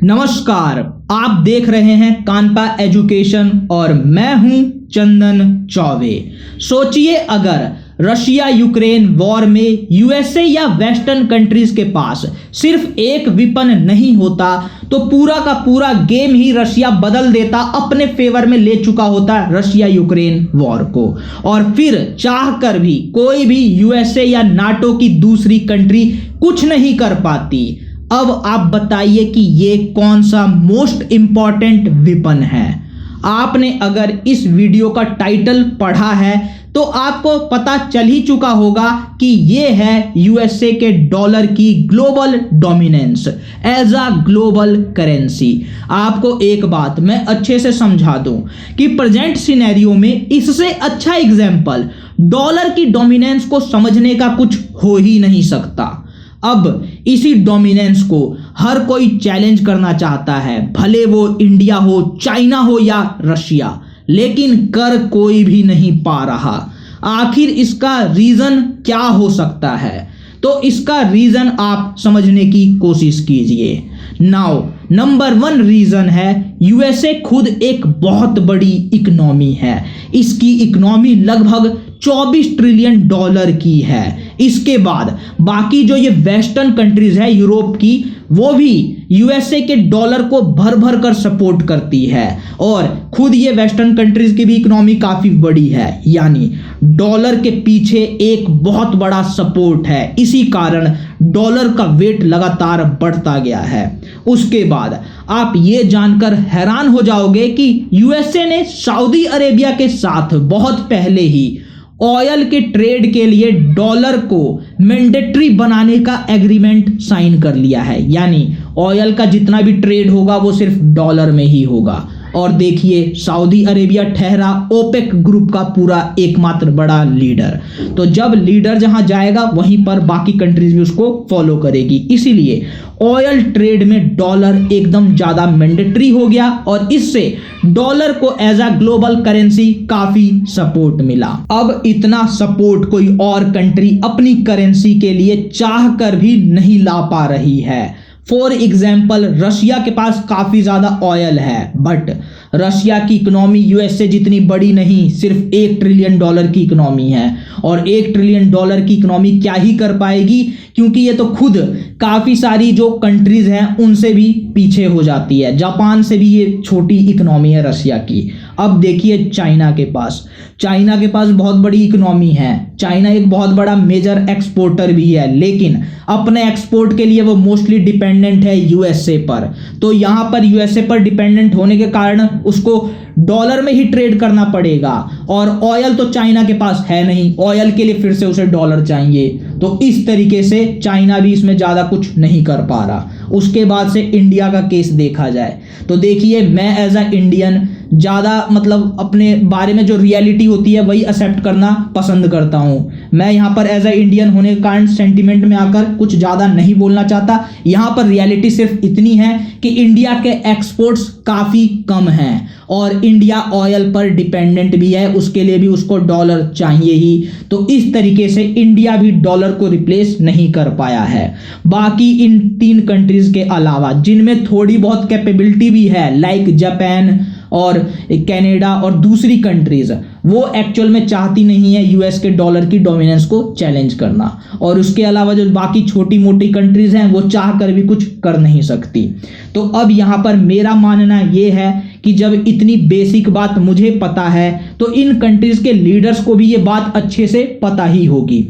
नमस्कार, आप देख रहे हैं कानपा एजुकेशन और मैं हूं चंदन चौबे। सोचिए अगर रशिया यूक्रेन वॉर में यूएसए या वेस्टर्न कंट्रीज के पास सिर्फ एक वेपन नहीं होता तो पूरा का पूरा गेम ही रशिया बदल देता, अपने फेवर में ले चुका होता रशिया यूक्रेन वॉर को, और फिर चाह कर भी कोई भी यूएसए या नाटो की दूसरी कंट्री कुछ नहीं कर पाती। अब आप बताइए कि ये कौन सा मोस्ट इंपॉर्टेंट वेपन है। आपने अगर इस वीडियो का टाइटल पढ़ा है तो आपको पता चल ही चुका होगा कि ये है यूएसए के डॉलर की global dominance as a global currency. आपको एक बात मैं अच्छे से समझा दूं कि प्रेजेंट सिनेरियो में इससे अच्छा एग्जाम्पल डॉलर की डोमिनेंस को समझने का कुछ हो ही नहीं सकता। अब इसी डोमिनेंस को हर कोई चैलेंज करना चाहता है, भले वो इंडिया हो, चाइना हो या रशिया, लेकिन कर कोई भी नहीं पा रहा। आखिर इसका रीजन क्या हो सकता है? तो इसका रीजन आप समझने की कोशिश कीजिए। नाउ नंबर 1 रीजन है यूएसए खुद एक बहुत बड़ी इकोनॉमी है। इसकी इकोनॉमी लगभग 24 ट्रिलियन डॉलर की है। इसके बाद बाकी जो ये वेस्टर्न कंट्रीज है यूरोप की, वो भी यूएसए के डॉलर को भर भर कर सपोर्ट करती है, और खुद ये वेस्टर्न कंट्रीज की भी इकोनॉमी काफी बड़ी है। यानी डॉलर के पीछे एक बहुत बड़ा सपोर्ट है, इसी कारण डॉलर का वेट लगातार बढ़ता गया है। उसके बाद आप ये जानकर हैरान हो जाओगे कि यूएसए ने सऊदी अरेबिया के साथ बहुत पहले ही ऑयल के ट्रेड के लिए डॉलर को मैंडेटरी बनाने का एग्रीमेंट साइन कर लिया है। यानी ऑयल का जितना भी ट्रेड होगा वो सिर्फ डॉलर में ही होगा। और देखिए, सऊदी अरेबिया ठहरा ओपेक ग्रुप का पूरा एकमात्र बड़ा लीडर। तो जब लीडर जहां जाएगा वहीं पर बाकी कंट्रीज भी उसको फॉलो करेगी। इसीलिए ऑयल ट्रेड में डॉलर एकदम ज्यादा मैंडेटरी हो गया, और इससे डॉलर को एज अ ग्लोबल करेंसी काफी सपोर्ट मिला। अब इतना सपोर्ट कोई और कंट्री अपनी करेंसी के लिए चाह कर भी नहीं ला पा रही है। फॉर एग्जाम्पल, रशिया के पास काफी ज्यादा ऑयल है, बट रशिया की इकोनॉमी यूएसए जितनी बड़ी नहीं, सिर्फ 1 ट्रिलियन डॉलर की इकोनॉमी है। और 1 ट्रिलियन डॉलर की इकोनॉमी क्या ही कर पाएगी, क्योंकि ये तो खुद काफी सारी जो कंट्रीज हैं उनसे भी पीछे हो जाती है। जापान से भी ये छोटी इकोनॉमी है रशिया की। अब देखिए चाइना के पास बहुत बड़ी इकोनॉमी है। चाइना एक बहुत बड़ा मेजर एक्सपोर्टर भी है, लेकिन अपने एक्सपोर्ट के लिए वो मोस्टली डिपेंडेंट है यूएसए पर। तो यहाँ पर यूएसए पर डिपेंडेंट होने के कारण उसको डॉलर में ही ट्रेड करना पड़ेगा, और ऑयल तो चाइना के पास है नहीं, ऑयल के लिए फिर से उसे डॉलर चाहिए। तो इस तरीके से चाइना भी इसमें ज़्यादा कुछ नहीं कर पा रहा। उसके बाद से इंडिया का केस देखा जाए तो देखिए, मैं एज अ इंडियन ज़्यादा अपने बारे में जो रियलिटी होती है वही एक्सेप्ट करना पसंद करता हूँ। मैं यहाँ पर एज अ इंडियन होने के कारण सेंटिमेंट में आकर कुछ ज़्यादा नहीं बोलना चाहता। यहाँ पर रियलिटी सिर्फ इतनी है कि इंडिया के एक्सपोर्ट्स काफ़ी कम हैं, और इंडिया ऑयल पर डिपेंडेंट भी है, उसके लिए भी उसको डॉलर चाहिए ही। तो इस तरीके से इंडिया भी डॉलर को रिप्लेस नहीं कर पाया है। बाकी इन 3 कंट्रीज के अलावा जिनमें थोड़ी बहुत कैपेबिलिटी भी है, लाइक जापान और कनाडा और दूसरी कंट्रीज, वो एक्चुअल में चाहती नहीं है यूएस के डॉलर की डोमिनेंस को चैलेंज करना। और उसके अलावा जो बाकी छोटी मोटी कंट्रीज हैं वो चाह कर भी कुछ कर नहीं सकती। तो अब यहाँ पर मेरा मानना ये है कि जब इतनी बेसिक बात मुझे पता है तो इन कंट्रीज के लीडर्स को भी ये बात अच्छे से पता ही होगी।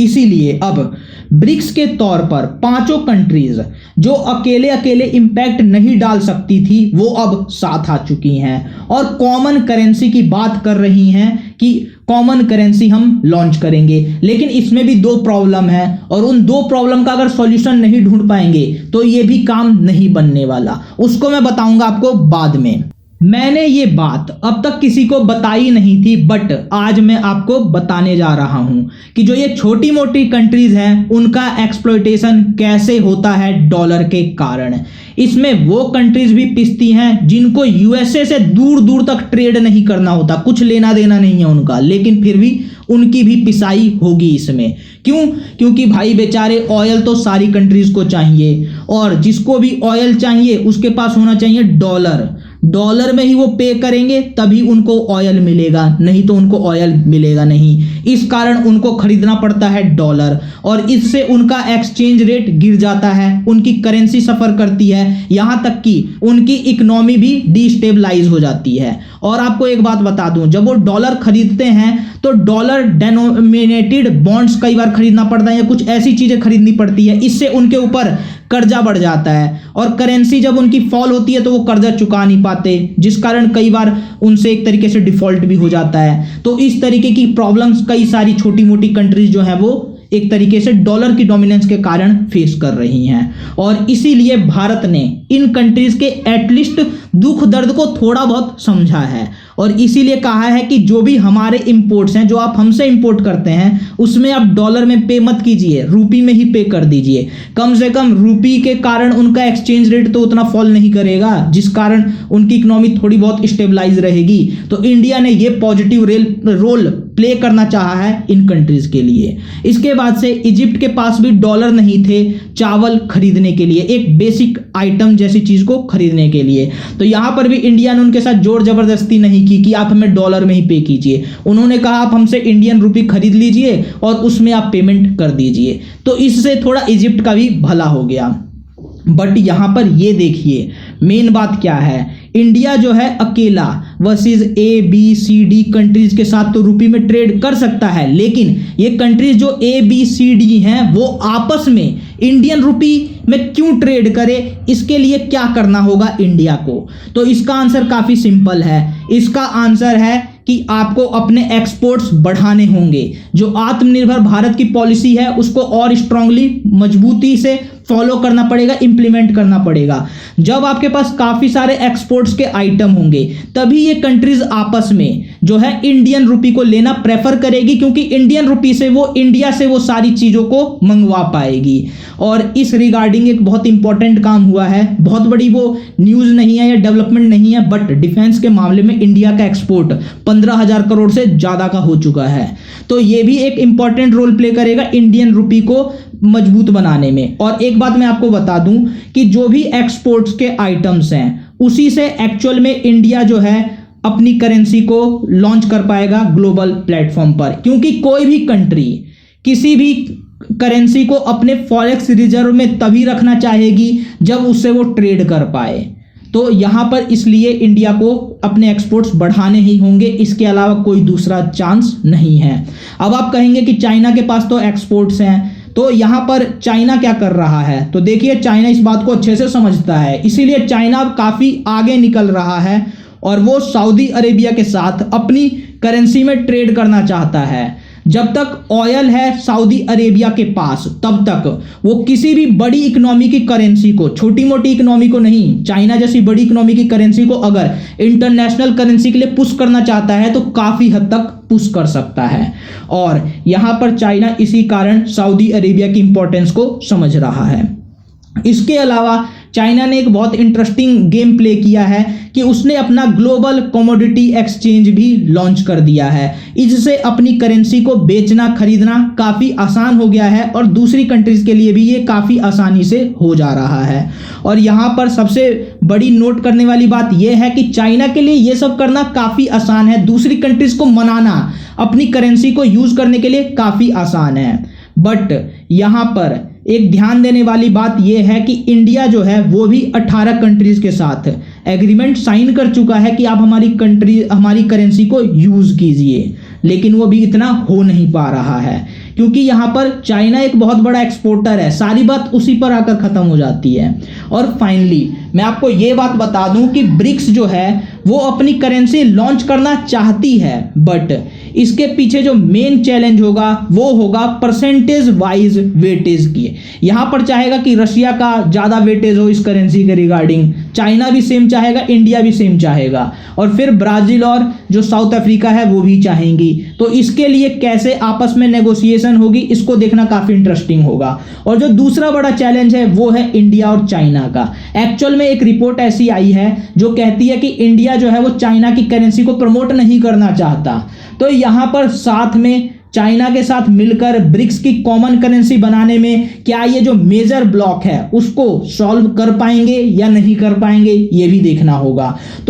इसीलिए अब ब्रिक्स के तौर पर 5 कंट्रीज जो अकेले अकेले इंपैक्ट नहीं डाल सकती थी, वो अब साथ आ चुकी हैं और कॉमन करेंसी की बात कर रही हैं कि कॉमन करेंसी हम लॉन्च करेंगे। लेकिन इसमें भी 2 प्रॉब्लम है, और उन 2 प्रॉब्लम का अगर सॉल्यूशन नहीं ढूंढ पाएंगे तो ये भी काम नहीं बनने वाला। उसको मैं बताऊंगा आपको बाद में। मैंने ये बात अब तक किसी को बताई नहीं थी, बट आज मैं आपको बताने जा रहा हूं कि जो ये छोटी मोटी कंट्रीज हैं उनका एक्सप्लॉयटेशन कैसे होता है डॉलर के कारण। इसमें वो कंट्रीज भी पिसती हैं जिनको यूएसए से दूर दूर तक ट्रेड नहीं करना होता, कुछ लेना देना नहीं है उनका, लेकिन फिर भी उनकी भी पिसाई होगी इसमें, क्यों? क्योंकि भाई बेचारे ऑयल तो सारी कंट्रीज को चाहिए, और जिसको भी ऑयल चाहिए उसके पास होना चाहिए डॉलर। डॉलर में ही वो पे करेंगे तभी उनको ऑयल मिलेगा, नहीं तो उनको ऑयल मिलेगा नहीं। इस कारण उनको खरीदना पड़ता है डॉलर, और इससे उनका एक्सचेंज रेट गिर जाता है, उनकी करेंसी सफर करती है, यहां तक कि उनकी इकोनॉमी भी डिस्टेबलाइज हो जाती है। और आपको एक बात बता दूं, जब वो डॉलर खरीदते हैं तो डॉलर डेनोमिनेटेड बॉन्ड्स कई बार खरीदना पड़ता है या कुछ ऐसी चीजें खरीदनी पड़ती है, इससे उनके ऊपर कर्जा बढ़ जाता है, और करेंसी जब उनकी फॉल होती है तो वो कर्जा चुका नहीं पाते, जिस कारण कई बार उनसे एक तरीके से डिफॉल्ट भी हो जाता है। तो इस तरीके की प्रॉब्लम्स कई सारी छोटी मोटी कंट्रीज जो है वो एक तरीके से डॉलर की डोमिनेंस के कारण फेस कर रही हैं, और इसीलिए भारत ने इन कंट्रीज के एटलीस्ट दुख दर्द को थोड़ा बहुत समझा है, और इसीलिए कहा है कि जो भी हमारे इंपोर्ट्स हैं, जो आप हमसे इंपोर्ट करते हैं, उसमें आप डॉलर में पे मत कीजिए, रूपी में ही पे कर दीजिए। कम से कम रूपी के कारण उनका एक्सचेंज रेट तो उतना फॉल नहीं करेगा, जिस कारण उनकी इकोनॉमी थोड़ी बहुत स्टेबलाइज रहेगी। तो इंडिया ने ये पॉजिटिव रोल प्ले करना चाहा है इन कंट्रीज के लिए। इसके बाद से इजिप्ट के पास भी डॉलर नहीं थे चावल खरीदने के लिए, एक बेसिक आइटम जैसी चीज को खरीदने के लिए। तो यहां पर भी इंडिया ने उनके साथ जोर जबरदस्ती नहीं की कि आप हमें डॉलर में ही पे कीजिए। उन्होंने कहा आप हमसे इंडियन रुपी खरीद लीजिए और उसमें आप पेमेंट कर दीजिए। तो इससे थोड़ा इजिप्ट का भी भला हो गया। बट यहां पर ये देखिए मेन बात क्या है, इंडिया जो है अकेला वर्सेस ABCD कंट्रीज के साथ तो रुपी में ट्रेड कर सकता है, लेकिन ये कंट्रीज जो ABCD हैं वो आपस में इंडियन रुपी में क्यों ट्रेड करे, इसके लिए क्या करना होगा इंडिया को? तो इसका आंसर काफी सिंपल है। इसका आंसर है कि आपको अपने एक्सपोर्ट्स बढ़ाने होंगे। जो आत्मनिर्भर भारत की पॉलिसी है उसको और स्ट्रांगली मजबूती से फॉलो करना पड़ेगा, इंप्लीमेंट करना पड़ेगा। जब आपके पास काफी सारे एक्सपोर्ट्स के आइटम होंगे तभी ये कंट्रीज आपस में जो है इंडियन रुपी को लेना प्रेफर करेगी, क्योंकि इंडियन रुपी से वो इंडिया से वो सारी चीजों को मंगवा पाएगी। और इस रिगार्डिंग एक बहुत इंपॉर्टेंट काम हुआ है, बहुत बड़ी वो न्यूज नहीं है या डेवलपमेंट नहीं है, बट डिफेंस के मामले में इंडिया का एक्सपोर्ट 15,000 करोड़ से ज्यादा का हो चुका है। तो ये भी एक इंपॉर्टेंट रोल प्ले करेगा इंडियन रुपी को मजबूत बनाने में। और एक बात मैं आपको बता दूं कि जो भी एक्सपोर्ट्स के आइटम्स हैं उसी से एक्चुअल में इंडिया जो है अपनी करेंसी को लॉन्च कर पाएगा ग्लोबल प्लेटफॉर्म पर, क्योंकि कोई भी कंट्री किसी भी करेंसी को अपने फॉरेक्स रिजर्व में तभी रखना चाहेगी जब उससे वो ट्रेड कर पाए। तो यहां पर इसलिए इंडिया को अपने एक्सपोर्ट्स बढ़ाने ही होंगे, इसके अलावा कोई दूसरा चांस नहीं है। अब आप कहेंगे कि चाइना के पास तो एक्सपोर्ट्स हैं, तो यहां पर चाइना क्या कर रहा है? तो देखिए चाइना इस बात को अच्छे से समझता है, इसीलिए चाइना अब काफी आगे निकल रहा है और वो सऊदी अरेबिया के साथ अपनी करेंसी में ट्रेड करना चाहता है। जब तक ऑयल है सऊदी अरेबिया के पास तब तक वो किसी भी बड़ी इकोनॉमी की करेंसी को, छोटी मोटी इकोनॉमी को नहीं, चाइना जैसी बड़ी इकोनॉमी की करेंसी को अगर इंटरनेशनल करेंसी के लिए पुश करना चाहता है तो काफी हद तक पुश कर सकता है। और यहां पर चाइना इसी कारण सऊदी अरेबिया की इंपॉर्टेंस को समझ रहा है। इसके अलावा चाइना ने एक बहुत इंटरेस्टिंग गेम प्ले किया है कि उसने अपना ग्लोबल कमोडिटी एक्सचेंज भी लॉन्च कर दिया है। इससे अपनी करेंसी को बेचना खरीदना काफ़ी आसान हो गया है और दूसरी कंट्रीज के लिए भी ये काफ़ी आसानी से हो जा रहा है। और यहाँ पर सबसे बड़ी नोट करने वाली बात यह है कि चाइना के लिए ये सब करना काफ़ी आसान है, दूसरी कंट्रीज को मनाना अपनी करेंसी को यूज़ करने के लिए काफ़ी आसान है। बट यहाँ पर एक ध्यान देने वाली बात यह है कि इंडिया जो है वो भी 18 कंट्रीज के साथ एग्रीमेंट साइन कर चुका है कि आप हमारी करेंसी को यूज कीजिए, लेकिन वो भी इतना हो नहीं पा रहा है क्योंकि यहाँ पर चाइना एक बहुत बड़ा एक्सपोर्टर है, सारी बात उसी पर आकर खत्म हो जाती है। और फाइनली मैं आपको ये बात बता दूं कि ब्रिक्स जो है वो अपनी करेंसी लॉन्च करना चाहती है, बट इसके पीछे जो मेन चैलेंज होगा वो होगा परसेंटेज वाइज वेटेज की। यहाँ पर चाहेगा कि रशिया का ज़्यादा वेटेज हो इस करेंसी के रिगार्डिंग, चाइना भी सेम चाहेगा, इंडिया भी सेम चाहेगा, और फिर ब्राज़ील और जो साउथ अफ्रीका है वो भी चाहेंगी। तो इसके लिए कैसे आपस में नेगोशिएशन होगी इसको देखना काफ़ी इंटरेस्टिंग होगा। और जो दूसरा बड़ा चैलेंज है वो है इंडिया और चाइना का। एक्चुअल में एक रिपोर्ट ऐसी आई है जो कहती है कि इंडिया जो है वो चाइना की करेंसी को प्रमोट नहीं करना चाहता, तो यहाँ पर साथ में चाइना के साथ मिलकर ब्रिक्स की कॉमन करेंसी बनाने में क्या ये जो मेजर ब्लॉक है उसको सॉल्व कर पाएंगे या नहीं कर पाएंगे, ये भी देखना होगा।